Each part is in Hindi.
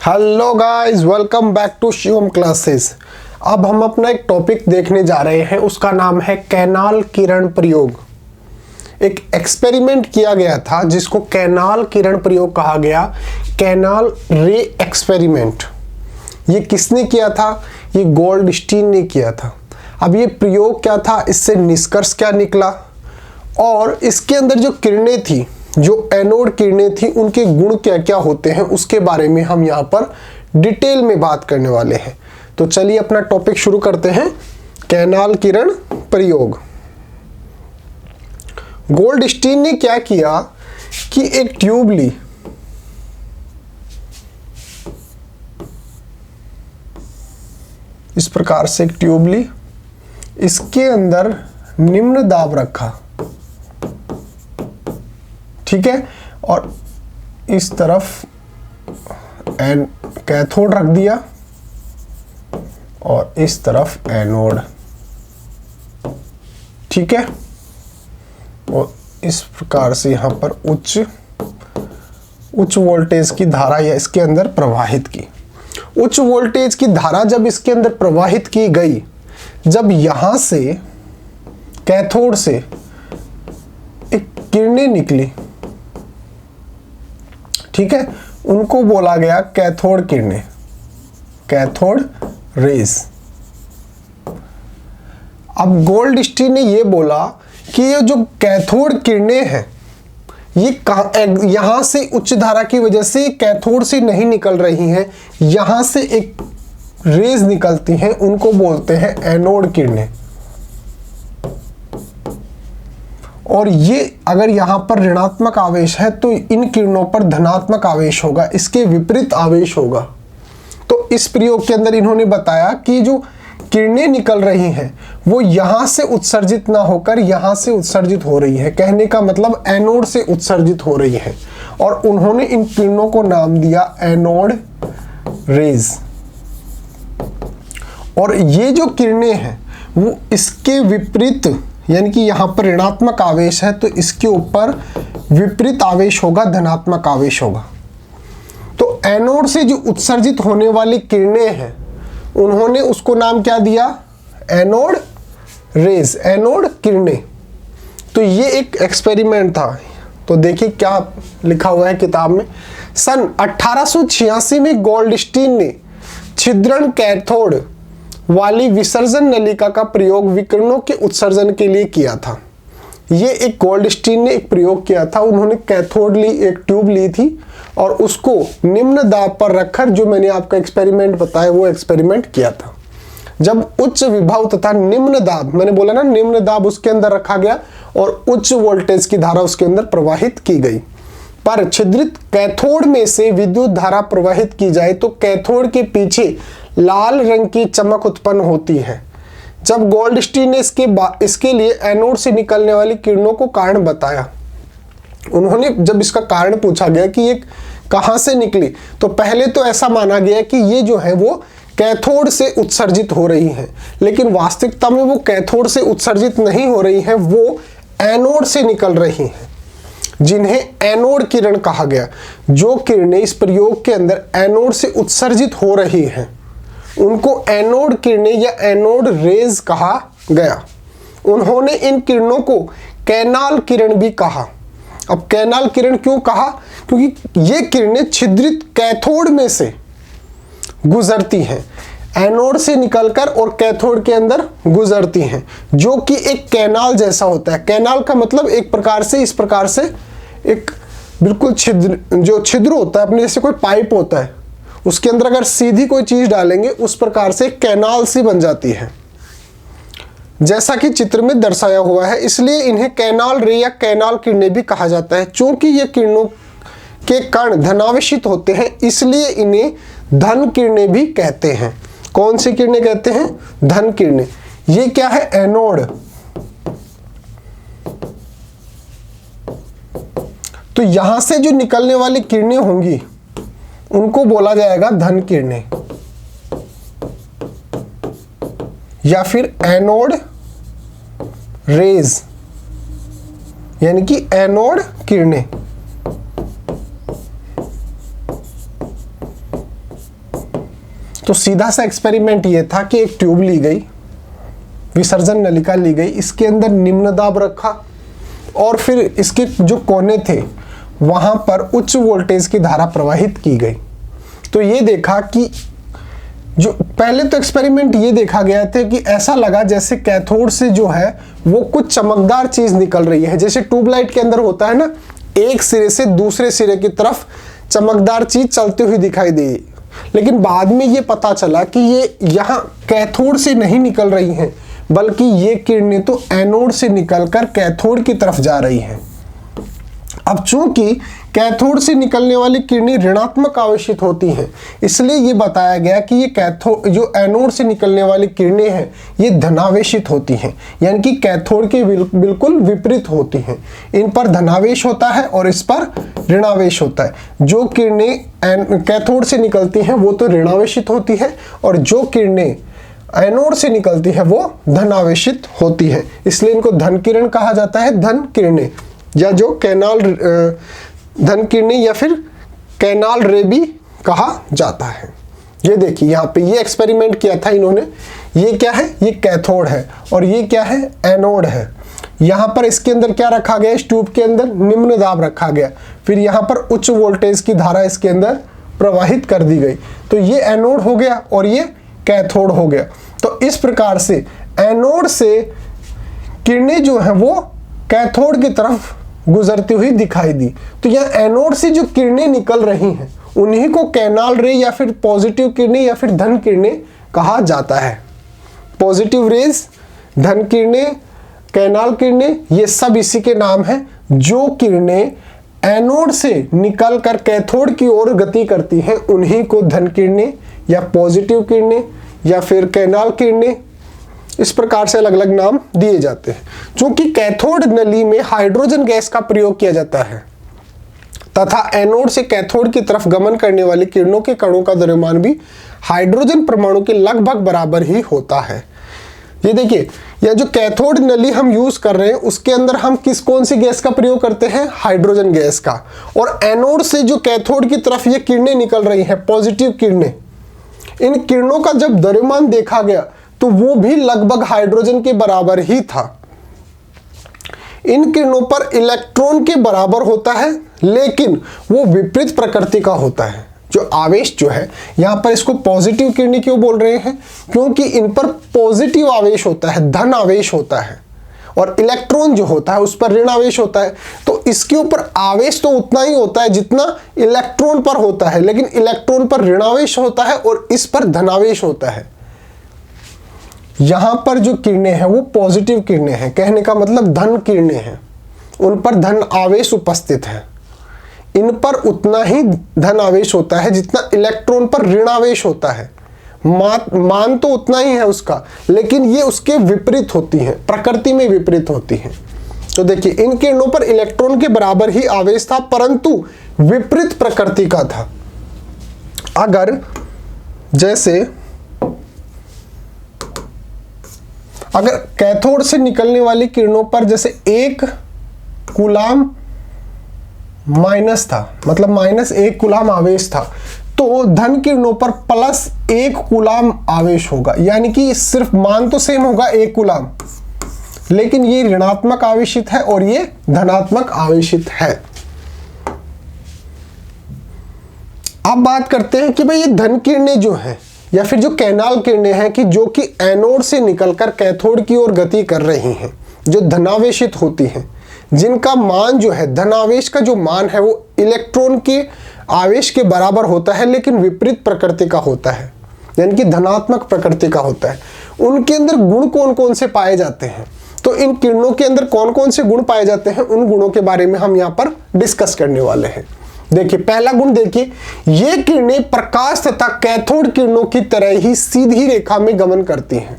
Hello guys, welcome back to Shivam classes. अब हम अपना एक टॉपिक देखने जा रहे हैं, उसका नाम है कैनाल किरण प्रयोग। एक एक्सपेरिमेंट किया गया था जिसको कैनाल किरण प्रयोग कहा गया, कैनाल रे एक्सपेरिमेंट। ये किसने किया था? ये गोल्डस्टीन ने किया था। अब ये प्रयोग क्या था, इससे निष्कर्ष क्या निकला और इसके अंदर जो किरणें थी, जो एनोड किरणें थी, उनके गुण क्या क्या होते हैं, उसके बारे में हम यहाँ पर डिटेल में बात करने वाले हैं। तो चलिए अपना टॉपिक शुरू करते हैं। कैनाल किरण प्रयोग। गोल्डस्टीन ने क्या किया कि एक ट्यूब ली, इस प्रकार से एक ट्यूब ली, इसके अंदर निम्न दाब रखा, ठीक है, और इस तरफ कैथोड रख दिया और इस तरफ एनोड, ठीक है। और इस प्रकार से यहां पर उच्च वोल्टेज की धारा या इसके अंदर प्रवाहित की। उच्च वोल्टेज की धारा जब इसके अंदर प्रवाहित की गई, जब यहां से कैथोड से एक किरणें निकली, ठीक है, उनको बोला गया कैथोड किरणें, कैथोड रेज। अब गोल्डस्टीन ने ये बोला कि ये जो कैथोड किरणें हैं, ये यहां से उच्च धारा की वजह से कैथोड से नहीं निकल रही हैं, यहां से एक रेज निकलती हैं, उनको बोलते हैं एनोड किरणें। और ये अगर यहाँ पर ऋणात्मक आवेश है तो इन किरणों पर धनात्मक आवेश होगा, इसके विपरीत आवेश होगा। तो इस प्रयोग के अंदर इन्होंने बताया कि जो किरणें निकल रही हैं वो यहाँ से उत्सर्जित ना होकर यहाँ से उत्सर्जित हो रही है। कहने का मतलब एनोड से उत्सर्जित हो रही है, और उन्होंने इन किरणों को नाम दिया एनोड रेज। और ये जो किरणें हैं वो इसके विपरीत, यानी कि यहाँ पर ऋणात्मक आवेश है तो इसके ऊपर विपरीत आवेश होगा, धनात्मक आवेश होगा। तो एनोड से जो उत्सर्जित होने वाली किरणें हैं उन्होंने उसको नाम क्या दिया? एनोड रेज, एनोड किरणें। तो ये एक एक्सपेरिमेंट था। तो देखिए क्या लिखा हुआ है किताब में। सन 1886 में गोल्डस्टीन ने छिद्रण कैथोड वाली विसर्जन नलिका का प्रयोग विकिरणों के उत्सर्जन के लिए किया था। ये एक गोल्डस्टीन ने एक प्रयोग किया था। उन्होंने कैथोड ली, एक ट्यूब ली थी और उसको निम्न दाब पर रखकर, जो मैंने आपका एक्सपेरिमेंट बताया वो एक्सपेरिमेंट किया था। जब उच्च विभव तथा निम्न दाब, मैंने बोला ना निम्न दाब, उसके अंदर रखा गया और उच्च वोल्टेज की धारा उसके अंदर प्रवाहित की गई, पर छिद्रित कैथोड में से विद्युत धारा प्रवाहित की जाए तो कैथोड के पीछे लाल रंग की चमक उत्पन्न होती है। जब गोल्डस्टीन ने इसके लिए एनोड से निकलने वाली किरणों को कारण बताया, उन्होंने जब इसका कारण पूछा गया कि ये कहां से निकली, तो पहले तो ऐसा माना गया कि ये जो है वो कैथोड से उत्सर्जित हो रही है, लेकिन वास्तविकता में वो कैथोड से उत्सर्जित नहीं हो रही है, वो एनोड से निकल रही हैं, जिन्हें एनोड किरण कहा गया। जो किरणें इस प्रयोग के अंदर एनोड से उत्सर्जित हो रही हैं उनको एनोड किरणें या एनोड रेज कहा गया। उन्होंने इन किरणों को कैनाल किरण भी कहा। अब कैनाल किरण क्यों कहा? क्योंकि ये किरणें छिद्रित कैथोड में से गुजरती हैं, एनोड से निकलकर और कैथोड के अंदर गुजरती हैं, जो कि एक कैनाल जैसा होता है। कैनाल का मतलब एक प्रकार से, इस प्रकार से एक बिल्कुल छिद्र, जो छिद्र होता है अपने जैसे कोई पाइप होता है, उसके अंदर अगर सीधी कोई चीज डालेंगे उस प्रकार से कैनाल सी बन जाती है, जैसा कि चित्र में दर्शाया हुआ है। इसलिए इन्हें कैनाल रे या कैनाल किरणें भी कहा जाता है। चूंकि ये किरणों के कण धनावेशित होते हैं, इसलिए इन्हें धन किरणें भी कहते हैं। कौन सी किरणें कहते हैं? धन किरणें। ये क्या है? एनोड। तो यहां से जो निकलने वाली किरणें होंगी उनको बोला जाएगा धन किरणें या फिर एनोड रेज, यानी कि एनोड किरणें। तो सीधा सा एक्सपेरिमेंट ये था कि एक ट्यूब ली गई, विसर्जन नलिका ली गई, इसके अंदर निम्न दाब रखा और फिर इसके जो कोने थे वहां पर उच्च वोल्टेज की धारा प्रवाहित की गई। तो ये देखा कि जो पहले तो एक्सपेरिमेंट ये देखा गया था कि ऐसा लगा जैसे कैथोड से जो है वो कुछ चमकदार चीज निकल रही है, जैसे ट्यूबलाइट के अंदर होता है ना, एक सिरे से दूसरे सिरे की तरफ चमकदार चीज चलती हुई दिखाई दी। लेकिन बाद में ये पता चला कि ये यहाँ कैथोड से नहीं निकल रही हैं, बल्कि ये किरणें तो एनोड से निकलकर कैथोड की तरफ जा रही हैं। अब चूंकि कैथोड से निकलने वाली किरणें ऋणात्मक आवेशित होती हैं, इसलिए ये बताया गया कि ये कैथोड जो एनोड से निकलने वाली किरणें हैं ये धनावेशित होती हैं, यानी कि कैथोड के बिल्कुल विपरीत होती हैं। इन पर धनावेश होता है और इस पर ऋणावेश होता है। जो किरणें कैथोड से निकलती हैं वो तो ऋणावेशित होती है और जो किरणें एनोड से निकलती है वो धनावेशित होती है, इसलिए इनको धन किरण कहा जाता है, धन किरणें, या जो कैनाल धन किरणें या फिर कैनाल रे भी कहा जाता है। ये देखिए यहाँ पे ये एक्सपेरिमेंट किया था इन्होंने। ये क्या है, ये कैथोड है और ये क्या है, एनोड है। यहाँ पर इसके अंदर क्या रखा गया, इस ट्यूब के अंदर निम्न दाब रखा गया, फिर यहाँ पर उच्च वोल्टेज की धारा इसके अंदर प्रवाहित कर दी गई। तो ये एनोड हो गया और ये कैथोड हो गया। तो इस प्रकार से एनोड से किरणें जो है वो कैथोड की तरफ गुजरती हुई दिखाई दी। तो यहाँ एनोड से जो किरणें निकल रही हैं उन्हीं को कैनाल रे या फिर पॉजिटिव किरणें या फिर धन किरणें कहा जाता है। पॉजिटिव रेज, धन किरणें, कैनाल किरणें, ये सब इसी के नाम हैं। जो किरणें एनोड से निकलकर कैथोड की ओर गति करती हैं उन्हीं को धन किरणें या पॉजिटिव किरणें या फिर कैनाल किरणें, इस प्रकार से अलग अलग नाम दिए जाते हैं। चूंकि कैथोड नली में हाइड्रोजन गैस का प्रयोग किया जाता है तथा एनोड से कैथोड की तरफ गमन करने वाली किरणों के कणों का द्रव्यमान भी हाइड्रोजन परमाणु के लगभग बराबर ही होता है। ये देखिए, यह जो कैथोड नली हम यूज कर रहे हैं उसके अंदर हम कौन सी गैस का प्रयोग करते हैं, हाइड्रोजन गैस का। और एनोड से जो कैथोड की तरफ ये किरणें निकल रही हैं, पॉजिटिव किरणें, इन किरणों का जब द्रव्यमान देखा गया तो वो भी लगभग हाइड्रोजन के बराबर ही था। इन किरणों पर इलेक्ट्रॉन के बराबर होता है, लेकिन वो विपरीत प्रकृति का होता है। जो आवेश जो है, यहां पर इसको पॉजिटिव किरणें क्यों बोल रहे हैं, क्योंकि इन पर पॉजिटिव आवेश होता है, धन आवेश होता है, और इलेक्ट्रॉन जो होता है उस पर ऋण आवेश होता है। तो इसके ऊपर आवेश तो उतना ही होता है जितना इलेक्ट्रॉन पर होता है, लेकिन इलेक्ट्रॉन पर ऋणावेश होता है और इस पर धनावेश होता है। यहां पर जो किरणें हैं वो पॉजिटिव किरणें हैं, कहने का मतलब धन किरणें हैं, उन पर धन आवेश उपस्थित है। इन पर उतना ही धन आवेश होता है जितना इलेक्ट्रॉन पर ऋणावेश होता है। मान तो उतना ही है उसका, लेकिन ये उसके विपरीत होती हैं, प्रकृति में विपरीत होती हैं। तो देखिए, इन किरणों पर इलेक्ट्रॉन के बराबर ही आवेश था, परंतु विपरीत प्रकृति का था। अगर जैसे अगर कैथोड से निकलने वाली किरणों पर जैसे 1 कूलाम माइनस था, मतलब -1 कूलाम आवेश था, तो धन किरणों पर +1 कूलाम आवेश होगा। यानी कि सिर्फ मान तो सेम होगा 1 कूलाम, लेकिन ये ऋणात्मक आवेशित है और ये धनात्मक आवेशित है। अब बात करते हैं कि भाई ये धन किरणें जो हैं या फिर जो कैनाल किरणें हैं कि जो कि एनोड से निकलकर कैथोड की ओर गति कर रही हैं, जो धनावेशित होती हैं, जिनका मान जो है, धनावेश का जो मान है वो इलेक्ट्रॉन के आवेश के बराबर होता है, लेकिन विपरीत प्रकृति का होता है, यानी कि धनात्मक प्रकृति का होता है। उनके अंदर गुण कौन कौन से पाए जाते हैं, तो इन किरणों के अंदर कौन कौन से गुण पाए जाते हैं, उन गुणों के बारे में हम यहाँ पर डिस्कस करने वाले हैं। देखिए, पहला गुण देखिए, ये किरणें प्रकाश तथा कैथोड किरणों की तरह ही सीधी रेखा में गमन करती हैं।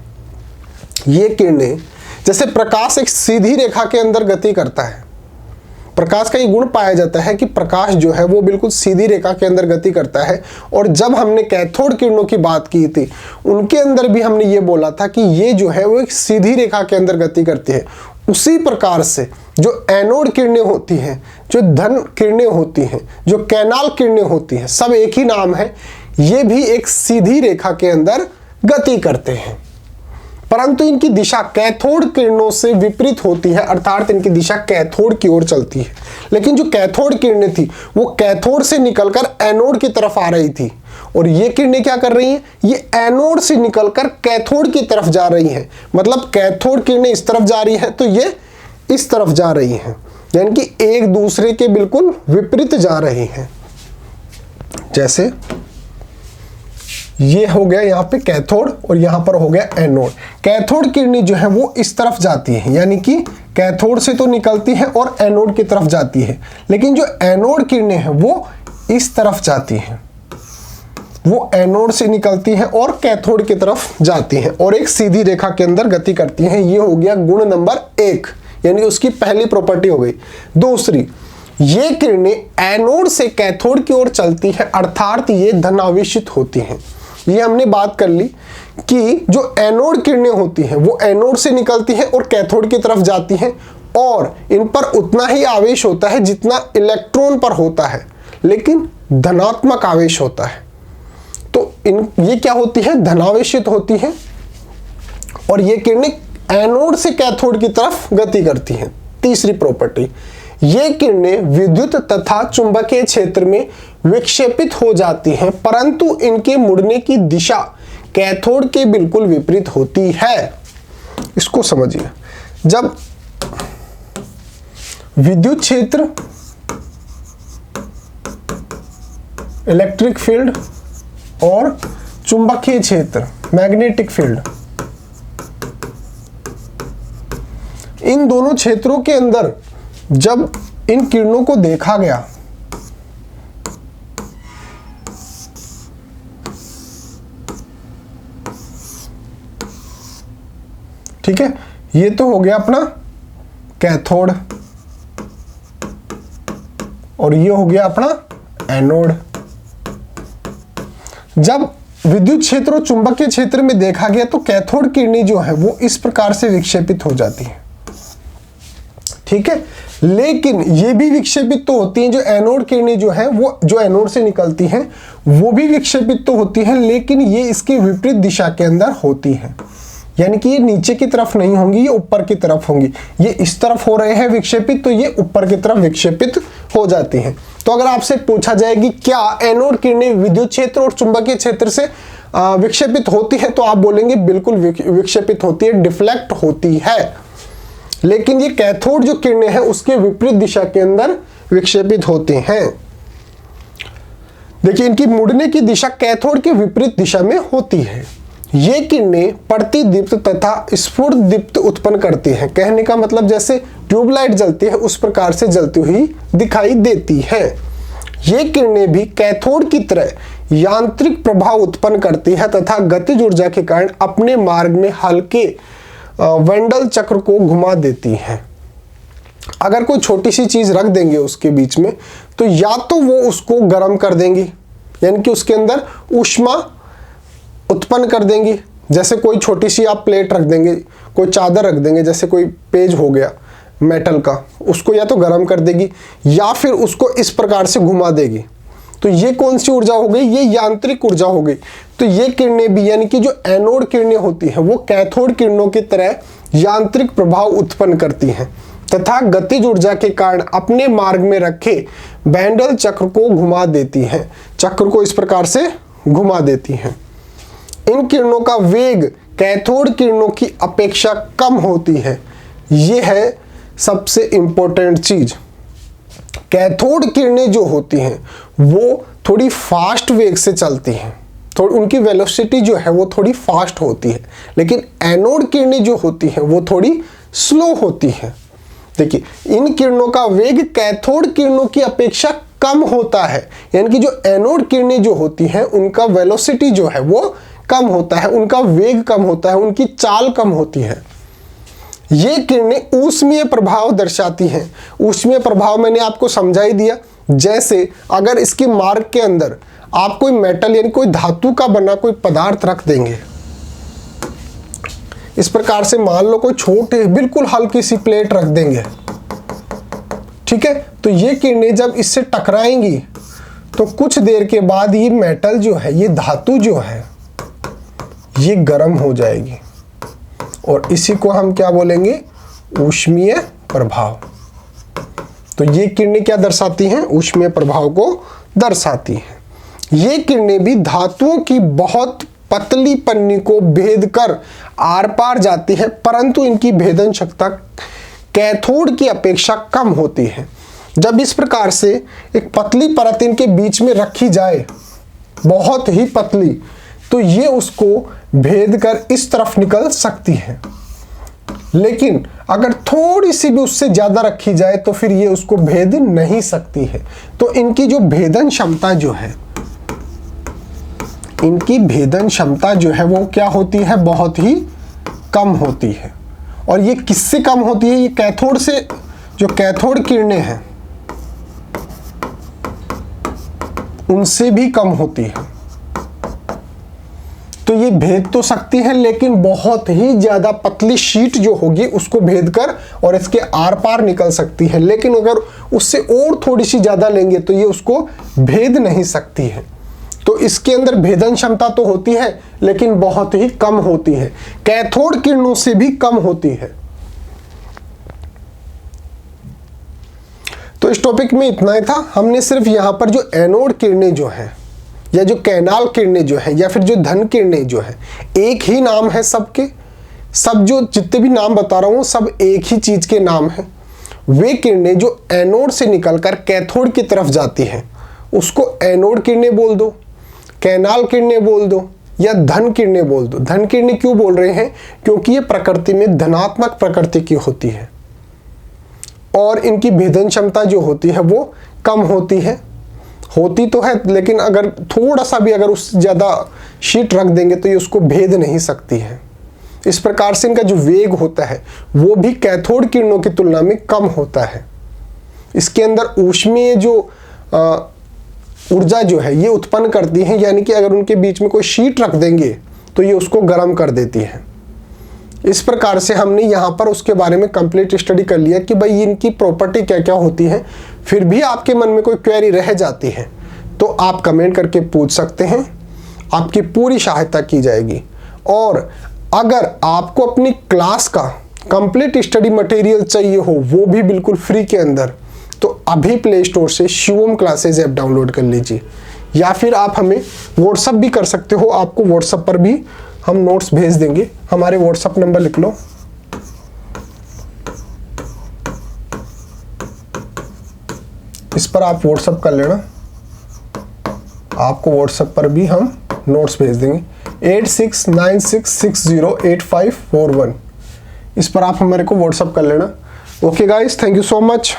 ये किरणें जैसे प्रकाश एक सीधी रेखा के अंदर गति करता है, प्रकाश का ये गुण पाया जाता है कि प्रकाश जो है वो बिल्कुल सीधी रेखा के अंदर गति करता है। और जब हमने कैथोड किरणों की बात की थी, उनके अंदर भी हमने ये बोला था कि ये जो है वो एक सीधी रेखा के अंदर गति करती है। उसी प्रकार से जो एनोड किरणें होती हैं, जो धन किरणें होती हैं, जो कैनाल किरणें होती हैं, सब एक ही नाम है। ये भी एक सीधी रेखा के अंदर गति करते हैं, परंतु इनकी दिशा कैथोड किरणों से विपरीत होती है, अर्थात इनकी दिशा कैथोड की ओर चलती है। लेकिन जो कैथोड किरणें थी वो कैथोड से निकलकर एनोड की तरफ आ रही थी, और ये किरणें क्या कर रही हैं, ये एनोड से निकलकर कैथोड की तरफ जा रही हैं। मतलब कैथोड किरणें इस तरफ जा रही हैं तो ये इस तरफ जा रही हैं, यानी कि एक दूसरे के बिल्कुल विपरीत जा रही हैं। जैसे ये हो गया यहाँ पे कैथोड और यहाँ पर हो गया एनोड। कैथोड किरणें जो है वो इस तरफ जाती है, यानी कि कैथोड से तो निकलती है और एनोड की तरफ जाती है, लेकिन जो एनोड किरणें हैं वो इस तरफ जाती हैं। वो एनोड से निकलती हैं और कैथोड की तरफ जाती हैं और एक सीधी रेखा के अंदर गति करती हैं। ये हो गया गुण नंबर 1, यानी उसकी पहली प्रॉपर्टी हो गई। दूसरी, ये किरणें एनोड से कैथोड की ओर चलती हैं, अर्थात ये धनावेशित होती हैं। ये हमने बात कर ली कि जो एनोड किरणें होती हैं वो एनोड से निकलती हैं और कैथोड की तरफ जाती हैं, और इन पर उतना ही आवेश होता है जितना इलेक्ट्रॉन पर होता है, लेकिन धनात्मक आवेश होता है। तो ये क्या होती है, धनावेशित होती है, और ये किरणें एनोड से कैथोड की तरफ गति करती हैं। तीसरी प्रॉपर्टी, ये किरणें विद्युत तथा चुंबकीय क्षेत्र में विक्षेपित हो जाती हैं, परंतु इनके मुड़ने की दिशा कैथोड के बिल्कुल विपरीत होती है। इसको समझिए, जब विद्युत क्षेत्र, इलेक्ट्रिक फील्ड और चुंबकीय क्षेत्र, मैग्नेटिक फील्ड, इन दोनों क्षेत्रों के अंदर जब इन किरणों को देखा गया, ठीक है, ये तो हो गया अपना कैथोड और ये हो गया अपना एनोड। जब विद्युत क्षेत्र और चुंबकीय क्षेत्र में देखा गया तो कैथोड किरणें जो है वो इस प्रकार से विक्षेपित हो जाती है, ठीक है। लेकिन ये भी विक्षेपित तो होती हैं, जो एनोड किरणें जो है वो जो एनोड से निकलती हैं वो भी विक्षेपित तो होती हैं, लेकिन ये इसके विपरीत दिशा के अंदर होती हैं। यानी कि ये नीचे की तरफ नहीं होंगी, ये ऊपर की तरफ होंगी। ये इस तरफ हो रहे हैं विक्षेपित, तो ये ऊपर की तरफ विक्षेपित हो जाती हैं। तो अगर आपसे पूछा जाए कि क्या एनोड किरणें विद्युत क्षेत्र और चुंबकीय क्षेत्र से विक्षेपित होती है, तो आप बोलेंगे बिल्कुल विक्षेपित होती है, डिफ्लेक्ट होती है। लेकिन ये कैथोड जो किरणें हैं उसके विपरीत दिशा के अंदर विक्षेपित होती हैं। देखिए, इनकी मुड़ने की दिशा कैथोड के विपरीत दिशा में होती है। ये किरणें प्रतिदीप्त तथा स्फुट दीप्त उत्पन्न करती हैं। कहने का मतलब जैसे ट्यूबलाइट जलती है उस प्रकार से जलती हुई दिखाई देती है। ये किरणें भी कैथोड की तरह यांत्रिक प्रभाव उत्पन्न करती है तथा गतिज ऊर्जा के कारण अपने मार्ग में हल्के वेंडल चक्र को घुमा देती हैं। अगर कोई छोटी सी चीज रख देंगे उसके बीच में, तो या तो वो उसको गर्म कर देंगी, यानी कि उसके अंदर ऊष्मा उत्पन्न कर देंगी। जैसे कोई छोटी सी आप प्लेट रख देंगे, कोई चादर रख देंगे, जैसे कोई पेज हो गया मेटल का, उसको या तो गर्म कर देगी या फिर उसको इस प्रकार से घुमा देगी। तो ये कौन सी ऊर्जा हो गई, ये यांत्रिक ऊर्जा हो गई। तो ये किरणें भी, यानी कि जो एनोड किरणें होती हैं वो कैथोड किरणों की तरह यांत्रिक प्रभाव उत्पन्न करती हैं तथा गतिज ऊर्जा के कारण अपने मार्ग में रखे वेंडल चक्र को घुमा देती हैं। चक्र को इस प्रकार से घुमा देती हैं। इन किरणों का वेग कैथोड किरणों की अपेक्षा कम होती है। यह है सबसे इंपॉर्टेंट चीज। कैथोड किरणें जो होती हैं वो थोड़ी फास्ट वेग से चलती हैं, थोड़ी उनकी वेलोसिटी जो है वो थोड़ी फास्ट होती है, लेकिन एनोड किरणें जो होती हैं वो थोड़ी स्लो होती हैं। देखिए, इन किरणों का वेग कैथोड किरणों की अपेक्षा कम होता है, यानी कि जो एनोड किरणें जो होती हैं उनका वेलोसिटी जो है वो कम होता है, उनका वेग कम होता है, उनकी चाल कम होती है। ये किरणें ऊष्मीय प्रभाव दर्शाती हैं। ऊष्मीय प्रभाव मैंने आपको समझा ही दिया। जैसे अगर इसके मार्ग के अंदर आप कोई मेटल यानी कोई धातु का बना कोई पदार्थ रख देंगे, इस प्रकार से मान लो कोई छोटे बिल्कुल हल्की सी प्लेट रख देंगे, ठीक है, तो ये किरणें जब इससे टकराएंगी तो कुछ देर के बाद ये मेटल जो है, ये धातु जो है, ये गर्म हो जाएगी और इसी को हम क्या बोलेंगे, ऊष्मीय प्रभाव। तो ये किरणें क्या दर्शाती हैं, ऊष्मीय प्रभाव को दर्शाती हैं। ये किरणें भी धातुओं की बहुत पतली पन्नी को भेद कर आर पार जाती है, परंतु इनकी भेदन क्षमता कैथोड की अपेक्षा कम होती है। जब इस प्रकार से एक पतली परत इनके बीच में रखी जाए, बहुत ही पतली, तो ये उसको भेद कर इस तरफ निकल सकती है। लेकिन अगर थोड़ी सी भी उससे ज्यादा रखी जाए तो फिर ये उसको भेद नहीं सकती है। तो इनकी जो भेदन क्षमता जो है, इनकी भेदन क्षमता जो है वो क्या होती है, बहुत ही कम होती है। और ये किससे कम होती है, ये कैथोड से, जो कैथोड किरणें हैं उनसे भी कम होती है। तो ये भेद तो सकती है, लेकिन बहुत ही ज्यादा पतली शीट जो होगी उसको भेद कर और इसके आर पार निकल सकती है। लेकिन अगर उससे और थोड़ी सी ज्यादा लेंगे तो ये उसको भेद नहीं सकती है। तो इसके अंदर भेदन क्षमता तो होती है, लेकिन बहुत ही कम होती है, कैथोड किरणों से भी कम होती है। तो इस टॉपिक में इतना ही था। हमने सिर्फ यहां पर जो एनोड किरणें जो हैं, या जो कैनाल किरणें जो हैं, या फिर जो धन किरणें जो हैं, एक ही नाम है सबके, सब जो जितने भी नाम बता रहा हूं सब एक ही चीज के नाम हैं। वे किरणें जो एनोड से निकलकर कैथोड की तरफ जाती हैं उसको एनोड किरणें बोल दो, कैनाल किरणें बोल दो, या धन किरणें बोल दो। धन किरणें क्यों बोल रहे हैं, क्योंकि ये प्रकृति में धनात्मक प्रकृति की होती है और इनकी भेदन क्षमता जो होती है वो कम होती है। होती तो है, लेकिन अगर थोड़ा सा भी अगर उससे ज़्यादा शीट रख देंगे तो ये उसको भेद नहीं सकती है। इस प्रकार से इनका जो वेग होता है वो भी कैथोड किरणों की तुलना में कम होता है। इसके अंदर ऊष्मीय जो ऊर्जा जो है ये उत्पन्न करती है, यानी कि अगर उनके बीच में कोई शीट रख देंगे तो ये उसको गर्म कर देती है। इस प्रकार से हमने यहाँ पर उसके बारे में कंप्लीट स्टडी कर लिया कि भाई इनकी प्रॉपर्टी क्या क्या होती है। फिर भी आपके मन में कोई क्वेरी रह जाती है तो आप कमेंट करके पूछ सकते हैं, आपकी पूरी सहायता की जाएगी। और अगर आपको अपनी क्लास का कंप्लीट स्टडी मटेरियल चाहिए हो, वो भी बिल्कुल फ्री के अंदर, तो अभी प्ले स्टोर से शिवम क्लासेज ऐप डाउनलोड कर लीजिए, या फिर आप हमें व्हाट्सअप भी कर सकते हो। आपको व्हाट्सअप पर भी हम नोट्स भेज देंगे। हमारे व्हाट्सअप नंबर लिख लो, इस पर आप व्हाट्सअप कर लेना। आपको व्हाट्सएप पर भी हम नोट्स भेज देंगे 8696608541। इस पर आप हमारे को व्हाट्सएप कर लेना। Okay guys, thank you so much.